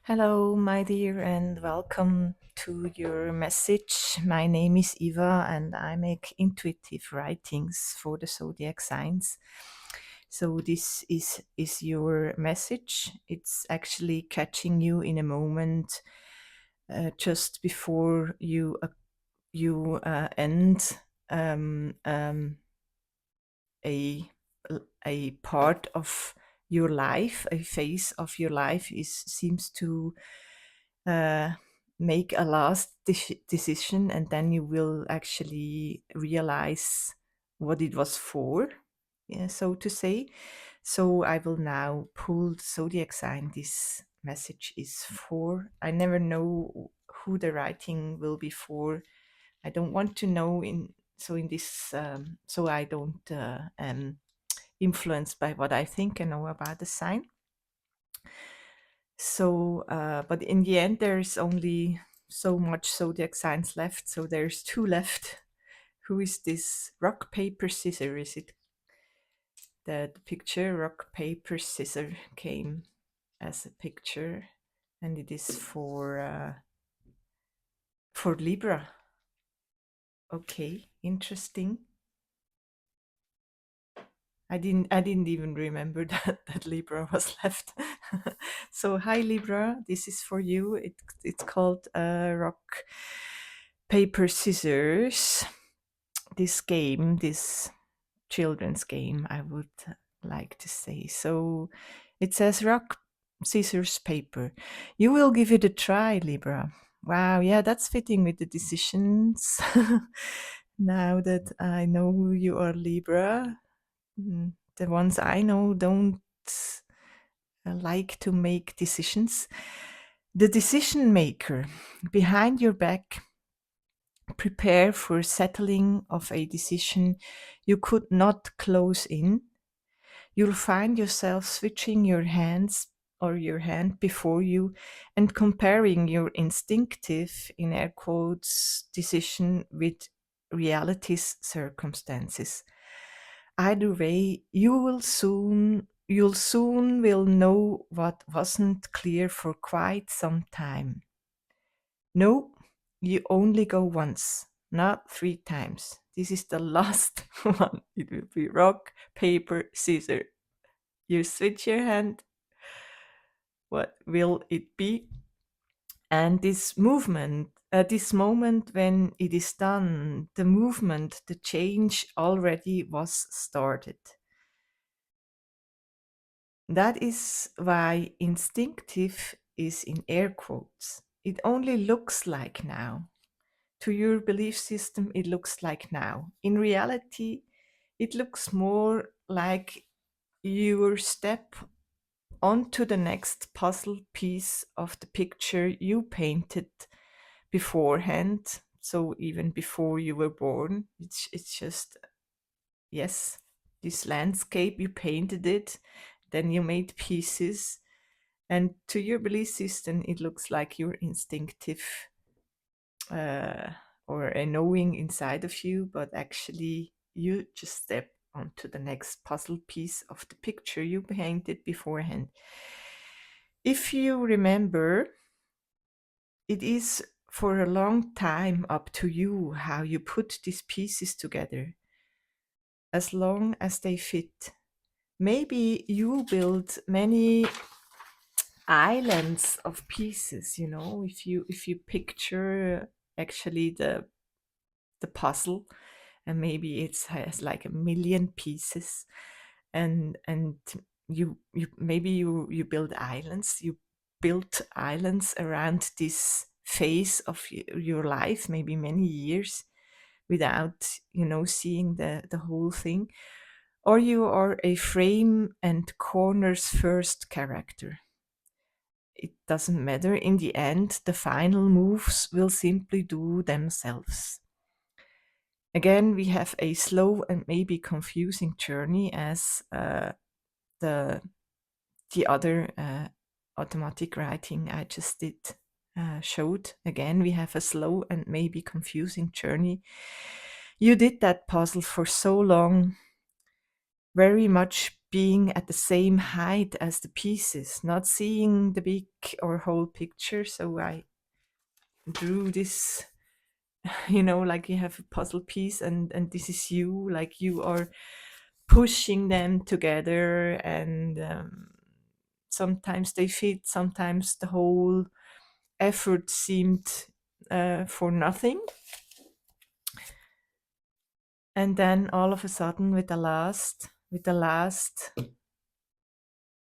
Hello, my dear, and welcome to your message. My name is Eva, and I make intuitive writings for the zodiac signs. So this is your message. It's actually catching you in a moment just before you end um, um, a a part of your life, a phase of your life is seems to uh, make a last decision, and then you will actually realize what it was for, yeah, so to say. So I will now pull the zodiac sign this message is for. I never know who the writing will be for. I don't want to know in this so I don't influenced by what I think I know about the sign. So, but in the end, there's only so much zodiac signs left. So there's two left. Who is this? Rock, paper, scissor. Is it the picture? Rock, paper, scissor came as a picture, and it is for Libra. Okay, interesting. I didn't even remember that Libra was left. So hi Libra, this is for you. It's called Rock Paper Scissors. This game, this children's game, I would like to say. So it says rock, scissors, paper. You will give it a try, Libra. Wow, yeah, that's fitting with the decisions. Now that I know you are Libra, the ones I know don't like to make decisions. The decision maker behind your back, prepare for settling of a decision you could not close in. You'll find yourself switching your hands or your hand before you and comparing your instinctive, in air quotes, decision with reality's circumstances. Either way, you'll soon will know what wasn't clear for quite some time. No, you only go once, not 3 times. This is the last one. It will be rock, paper, scissors. You switch your hand. What will it be? And this moment when it is done, the movement, the change already was started. That is why instinctive is in air quotes. It only looks like now. To your belief system, it looks like now. In reality, it looks more like your step onto the next puzzle piece of the picture you painted beforehand. So even before you were born, it's just, yes, this landscape, you painted it, then you made pieces. And to your belief system, it looks like your instinctive uh, or a knowing inside of you, but actually you just step onto the next puzzle piece of the picture you painted beforehand. If you remember, it is for a long time up to you how you put these pieces together, as long as they fit. Maybe you build many islands of pieces, if you picture actually the puzzle, and maybe it has like 1,000,000 pieces, and you maybe you build islands. You built islands around this phase of your life, maybe many years, without seeing the whole thing. Or you are a frame and corners first character. It doesn't matter. In the end, the final moves will simply do themselves. Again, we have a slow and maybe confusing journey, as the other automatic writing I just did showed. Again, we have a slow and maybe confusing journey. You did that puzzle for so long, very much being at the same height as the pieces, not seeing the big or whole picture. So I drew this, like you have a puzzle piece, and this is you, like you are pushing them together, and sometimes they fit, sometimes the whole effort seemed for nothing. And then all of a sudden, with the last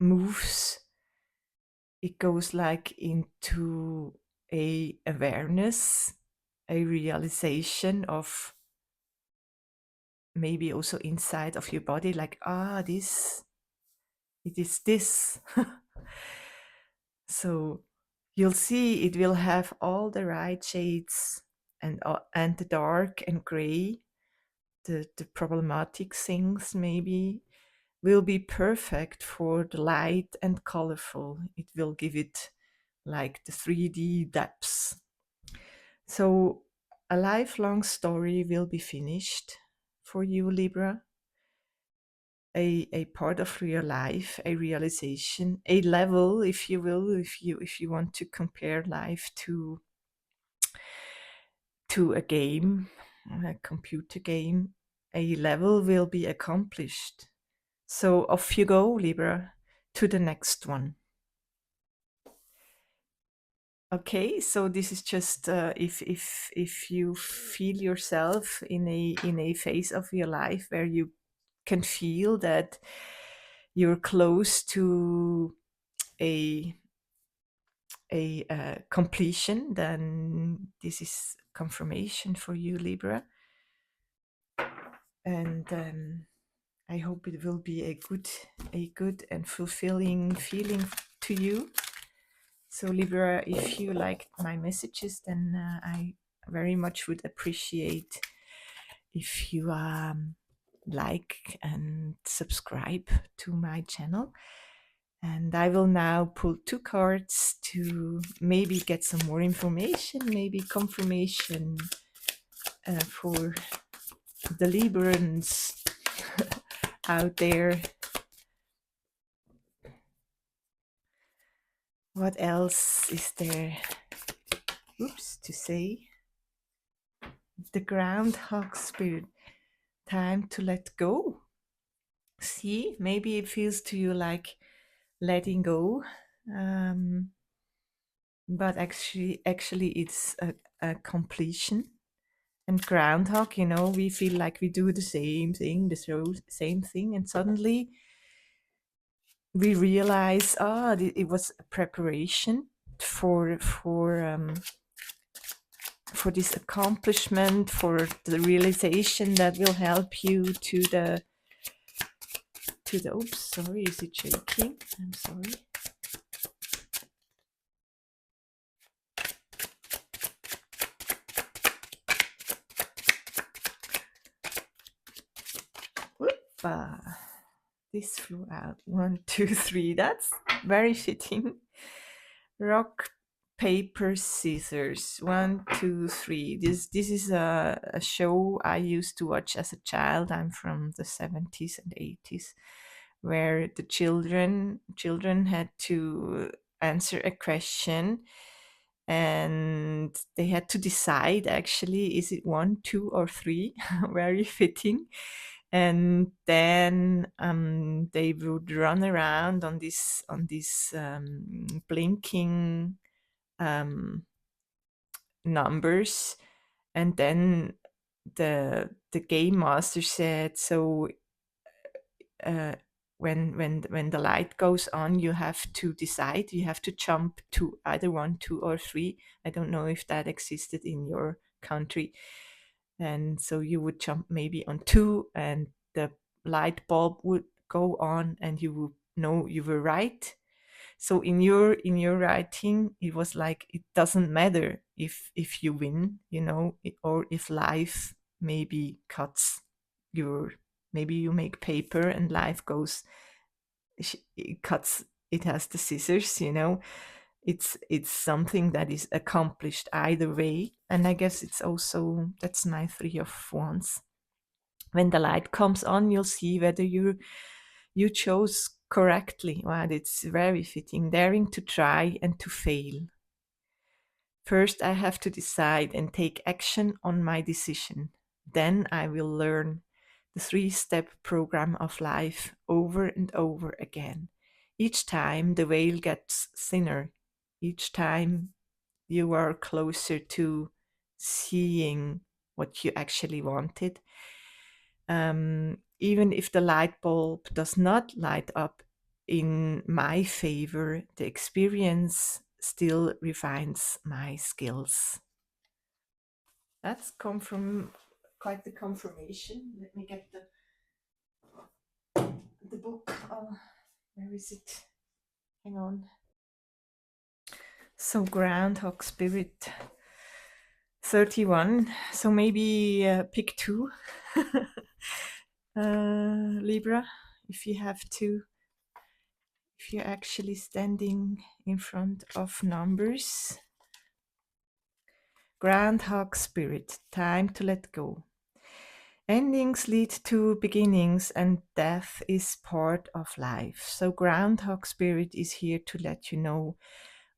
moves, it goes like into a awareness, a realization of maybe also inside of your body, like, this, it is this. So you'll see it will have all the right shades, and the dark and gray, the problematic things maybe will be perfect for the light and colorful. It will give it like the 3D depths. So a lifelong story will be finished for you, Libra. A part of your life, a realization, a level, if you will, if you want to compare life to a game, a computer game, a level will be accomplished. So off you go, Libra, to the next one. Okay, so this is just if you feel yourself in a phase of your life where you can feel that you're close to a completion, then this is confirmation for you, Libra, and I hope it will be a good and fulfilling feeling to you. So Libra, if you liked my messages, then I very much would appreciate if you like and subscribe to my channel. And I will now pull 2 cards to maybe get some more information, maybe confirmation for the Librans out there. What else is there? To say? The groundhog spirit. Time to let go. See, maybe it feels to you like letting go, but actually it's a completion. And groundhog, we feel like we do the same thing, same thing, and suddenly we realize, it was a preparation for this accomplishment, for the realization that will help you to the oops, sorry, is it shaking? I'm sorry. This flew out. 1, 2, 3. That's very fitting. Rock, paper, scissors. 1, 2, 3. This is a show I used to watch as a child. I'm from the 70s and 80s, where the children had to answer a question, and they had to decide, actually, is it 1, 2, or 3? Very fitting. And then they would run around on this blinking numbers, and then the game master said, so when the light goes on, you have to decide, you have to jump to either 1, 2, or 3. I don't know if that existed in your country. And so you would jump maybe on 2, and the light bulb would go on, and you would know you were right. So in your writing, it was like, it doesn't matter if you win, or if life maybe cuts your, maybe you make paper and life goes, it cuts, it has the scissors, it's something that is accomplished either way. And I guess it's also, that's my 3 of Wands. When the light comes on, you'll see whether you You chose correctly. Wow, it's very fitting. Daring to try and to fail. First, I have to decide and take action on my decision. Then I will learn the 3-step program of life over and over again. Each time the veil gets thinner. Each time you are closer to seeing what you actually wanted. Even if the light bulb does not light up in my favor, the experience still refines my skills. That's come from quite the confirmation. Let me get the book. Where is it? Hang on. So Groundhog Spirit 31. So maybe pick two. Libra, if you have to, if you're actually standing in front of numbers. Groundhog Spirit, time to let go. Endings lead to beginnings, and death is part of life. So, Groundhog Spirit is here to let you know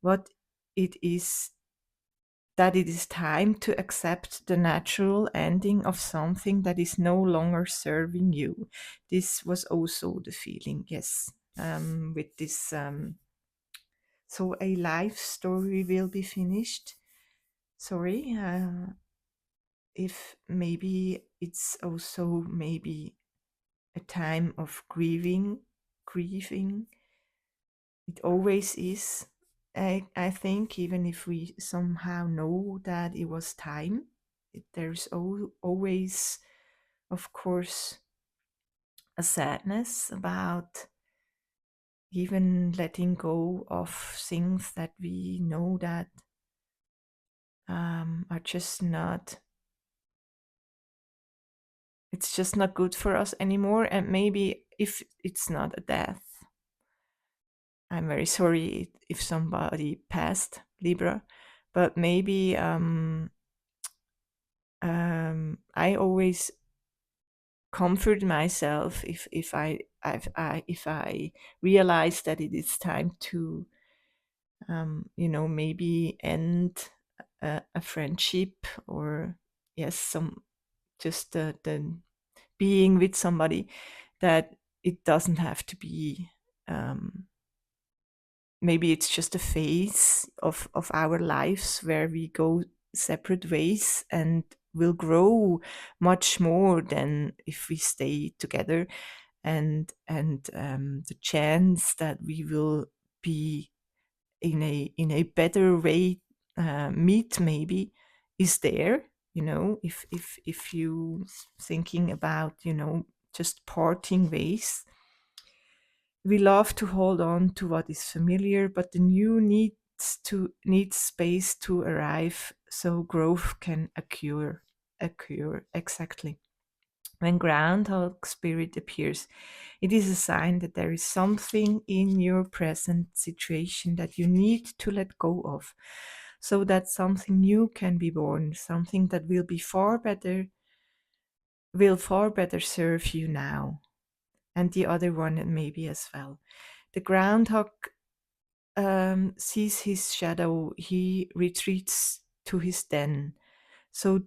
what it is, that it is time to accept the natural ending of something that is no longer serving you. This was also the feeling, yes, with this. So, a life story will be finished. Sorry, if maybe it's also maybe a time of grieving. It always is. I think even if we somehow know that it was time, there's always, of course, a sadness about even letting go of things that we know that are just not, it's just not good for us anymore. And maybe if it's not a death, I'm very sorry if somebody passed, Libra, but maybe I always comfort myself if I realize that it is time to maybe end a friendship, or yes, some just the being with somebody, that it doesn't have to be. Maybe it's just a phase of our lives where we go separate ways, and will grow much more than if we stay together. And the chance that we will be in a better way meet maybe is there. If you thinking about just parting ways. We love to hold on to what is familiar, but the new needs space to arrive, so growth can occur. Exactly. When Groundhog Spirit appears, it is a sign that there is something in your present situation that you need to let go of, so that something new can be born, something that will far better serve you now, and the other one maybe as well. The groundhog sees his shadow, he retreats to his den. So,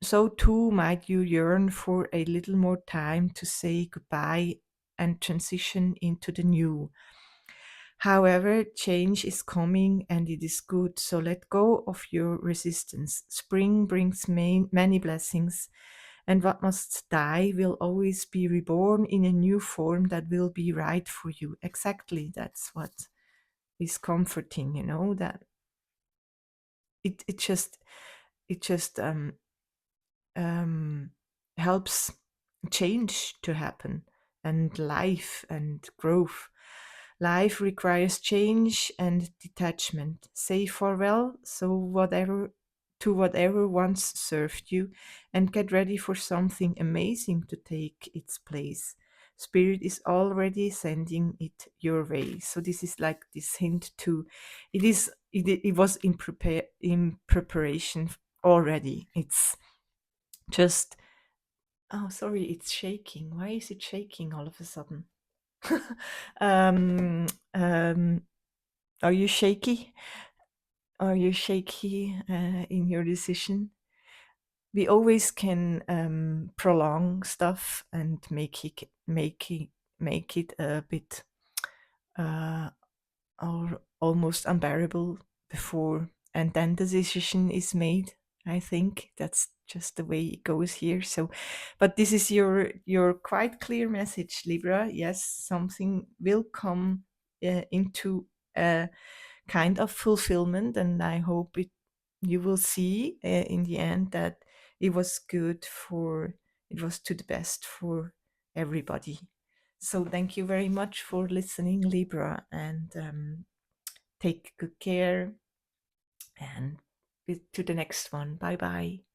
so too might you yearn for a little more time to say goodbye and transition into the new. However, change is coming and it is good, so let go of your resistance. Spring brings many blessings, and what must die will always be reborn in a new form that will be right for you. Exactly, that's what is comforting, that it just um, helps change to happen, and life and growth. Life requires change and detachment. Say farewell, to whatever once served you, and get ready for something amazing to take its place. Spirit is already sending it your way. So this is like this hint to, it was in preparation already. It's just, oh sorry, it's shaking. Why is it shaking all of a sudden? um, um, are you shaky? Are you shaky in your decision? We always can prolong stuff and make it a bit uh, almost unbearable before, and then the decision is made. I think that's just the way it goes here. So, but this is your quite clear message, Libra. Yes, something will come into a kind of fulfillment, and I hope it you will see in the end that it was good for it was to the best for everybody. So thank you very much for listening, Libra, and take good care, and to the next one. Bye bye.